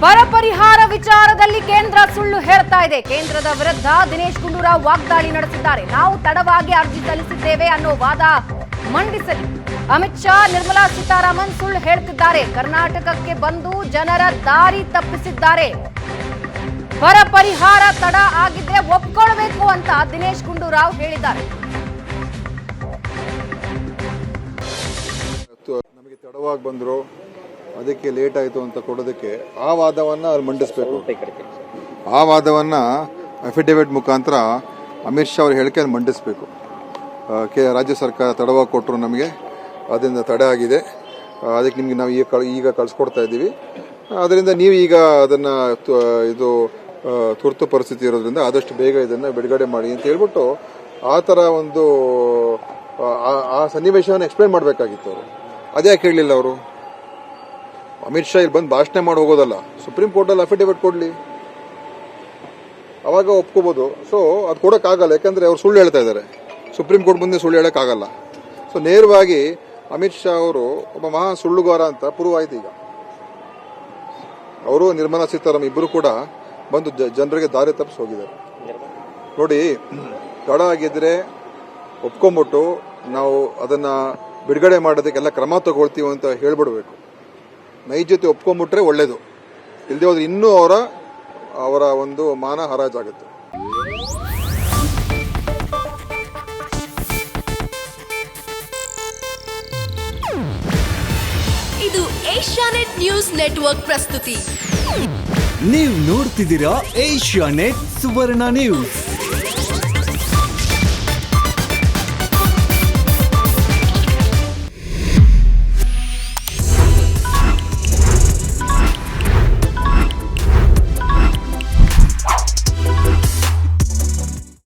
ಬರ ಪರಿಹಾರ ವಿಚಾರದಲ್ಲಿ ಕೇಂದ್ರ ಸುಳ್ಳು ಹೇಳ್ತಾ ಇದೆ. ಕೇಂದ್ರದ ವಿರುದ್ಧ ದಿನೇಶ್ ಗುಂಡೂರಾವ್ ವಾಗ್ದಾಳಿ ನಡೆಸಿದ್ದಾರೆ. ನಾವು ತಡವಾಗಿ ಅರ್ಜಿ ಸಲ್ಲಿಸಿದ್ದೇವೆ ಅನ್ನೋ ವಾದ ಮಂಡಿಸಲಿ. ಅಮಿತ್ ಶಾ, ನಿರ್ಮಲಾ ಸೀತಾರಾಮನ್ ಸುಳ್ಳು ಹೇಳ್ತಿದ್ದಾರೆ. ಕರ್ನಾಟಕಕ್ಕೆ ಬಂದು ಜನರ ದಾರಿ ತಪ್ಪಿಸಿದ್ದಾರೆ. ಬರ ಪರಿಹಾರ ತಡ ಆಗಿದ್ರೆ ಒಪ್ಕೊಳ್ಬೇಕು ಅಂತ ದಿನೇಶ್ ಗುಂಡೂರಾವ್ ಹೇಳಿದ್ದಾರೆ. ನಮಗೆ ತಡವಾಗಿ ಬಂದ್ರು, ಅದಕ್ಕೆ ಲೇಟ್ ಆಯಿತು ಅಂತ ಕೊಡೋದಕ್ಕೆ ಆ ವಾದವನ್ನು ಅವ್ರು ಮಂಡಿಸಬೇಕು. ಆ ವಾದವನ್ನು ಅಫಿಡೇವಿಟ್ ಮುಖಾಂತರ ಅಮಿತ್ ಶಾ ಅವ್ರ ಹೇಳಿಕೆಯನ್ನು ಮಂಡಿಸಬೇಕು. ರಾಜ್ಯ ಸರ್ಕಾರ ತಡವಾಗಿ ಕೊಟ್ಟರು, ನಮಗೆ ಅದರಿಂದ ತಡೆ ಆಗಿದೆ, ಅದಕ್ಕೆ ನಿಮಗೆ ನಾವು ಈಗ ಕಳಿಸ್ಕೊಡ್ತಾ ಇದ್ದೀವಿ. ಅದರಿಂದ ನೀವು ಈಗ ಅದನ್ನು ತುರ್ತು ಪರಿಸ್ಥಿತಿ ಇರೋದ್ರಿಂದ ಆದಷ್ಟು ಬೇಗ ಇದನ್ನು ಬಿಡುಗಡೆ ಮಾಡಿ ಅಂತ ಹೇಳ್ಬಿಟ್ಟು ಆ ಥರ ಒಂದು ಆ ಸನ್ನಿವೇಶವನ್ನು ಎಕ್ಸ್ಪ್ಲೇನ್ ಮಾಡಬೇಕಾಗಿತ್ತು ಅವರು. ಅದೇ ಯಾಕೆ ಹೇಳಲಿಲ್ಲ ಅವರು? ಅಮಿತ್ ಶಾ ಇಲ್ಲಿ ಬಂದು ಭಾಷಣ ಮಾಡಿ ಹೋಗೋದಲ್ಲ, ಸುಪ್ರೀಂ ಕೋರ್ಟಲ್ಲಿ ಅಫಿಡೇವಿಟ್ ಕೊಡಲಿ, ಅವಾಗ ಒಪ್ಕೋಬೋದು. ಸೊ ಅದು ಕೊಡೋಕ್ಕಾಗಲ್ಲ, ಯಾಕಂದರೆ ಅವ್ರು ಸುಳ್ಳು ಹೇಳ್ತಾ ಇದ್ದಾರೆ. ಸುಪ್ರೀಂ ಕೋರ್ಟ್ ಮುಂದೆ ಸುಳ್ಳು ಹೇಳೋಕ್ಕಾಗಲ್ಲ. ಸೊ ನೇರವಾಗಿ ಅಮಿತ್ ಶಾ ಅವರು ಒಬ್ಬ ಮಹಾ ಸುಳ್ಳುಗಾರ ಅಂತ ಪ್ರೂವ್ ಆಯ್ತು. ಈಗ ಅವರು ನಿರ್ಮಲಾ ಸೀತಾರಾಮನ್ ಇಬ್ಬರು ಕೂಡ ಬಂದು ಜನರಿಗೆ ದಾರಿ ತಪ್ಪಿಸಿ ಹೋಗಿದ್ದಾರೆ. ನೋಡಿ, ತಡ ಆಗಿದ್ರೆ ಒಪ್ಕೊಂಬಿಟ್ಟು ನಾವು ಅದನ್ನು ಬಿಡುಗಡೆ ಮಾಡೋದಕ್ಕೆಲ್ಲ ಕ್ರಮ ತಗೊಳ್ತೀವಿ ಅಂತ ಹೇಳ್ಬಿಡ್ಬೇಕು. ನೈಜತೆ ಒಪ್ಕೊಂಡ್ಬಿಟ್ರೆ ಒಳ್ಳೇದು, ಇಲ್ಲದೆ ಹೋದ್ರೆ ಇನ್ನೂ ಅವರ ಒಂದು ಮಾನ ಹರಾಜಾಗುತ್ತೆ. ಇದು ಏಷ್ಯಾನೆಟ್ ನ್ಯೂಸ್ ನೆಟ್ವರ್ಕ್ ಪ್ರಸ್ತುತಿ. ನೀವು ನೋಡ್ತಿದ್ದೀರಾ ಏಷ್ಯಾನೆಟ್ ಸುವರ್ಣ ನ್ಯೂಸ್.